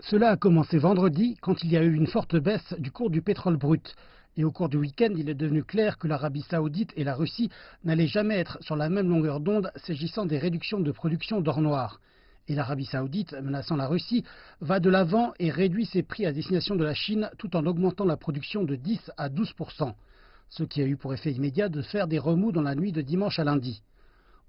Cela a commencé vendredi quand il y a eu une forte baisse du cours du pétrole brut. Et au cours du week-end, il est devenu clair que l'Arabie Saoudite et la Russie n'allaient jamais être sur la même longueur d'onde s'agissant des réductions de production d'or noir. Et l'Arabie Saoudite, menaçant la Russie, va de l'avant et réduit ses prix à destination de la Chine tout en augmentant la production de 10 à 12%, ce qui a eu pour effet immédiat de faire des remous dans la nuit de dimanche à lundi.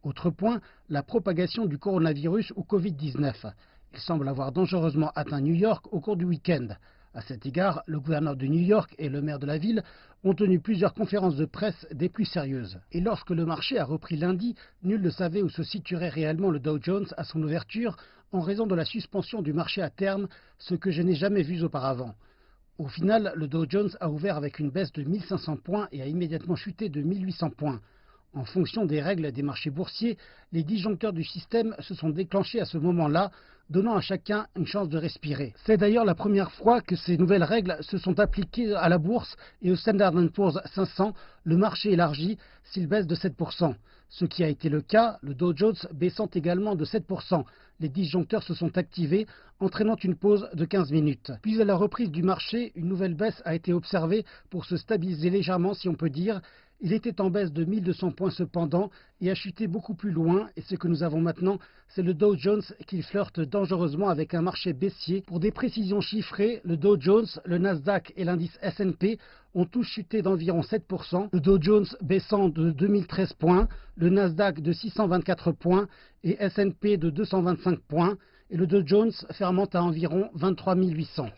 Autre point, la propagation du coronavirus ou Covid-19. Il semble avoir dangereusement atteint New York au cours du week-end. À cet égard, le gouverneur de New York et le maire de la ville ont tenu plusieurs conférences de presse des plus sérieuses. Et lorsque le marché a repris lundi, nul ne savait où se situerait réellement le Dow Jones à son ouverture en raison de la suspension du marché à terme, ce que je n'ai jamais vu auparavant. Au final, le Dow Jones a ouvert avec une baisse de 1500 points et a immédiatement chuté de 1800 points. En fonction des règles des marchés boursiers, les disjoncteurs du système se sont déclenchés à ce moment-là, donnant à chacun une chance de respirer. C'est d'ailleurs la première fois que ces nouvelles règles se sont appliquées à la bourse et au Standard & Poor's 500, le marché élargi s'il baisse de 7%. Ce qui a été le cas, le Dow Jones baissant également de 7%. Les disjoncteurs se sont activés, entraînant une pause de 15 minutes. Puis à la reprise du marché, une nouvelle baisse a été observée pour se stabiliser légèrement, si on peut dire. Il était en baisse de 1200 points cependant et a chuté beaucoup plus loin. Et ce que nous avons maintenant, c'est le Dow Jones qui flirte dangereusement avec un marché baissier. Pour des précisions chiffrées, le Dow Jones, le Nasdaq et l'indice S&P ont tous chuté d'environ 7%. Le Dow Jones baissant de 2013 points, le Nasdaq de 624 points et S&P de 225 points. Et le Dow Jones fermant à environ 23 800.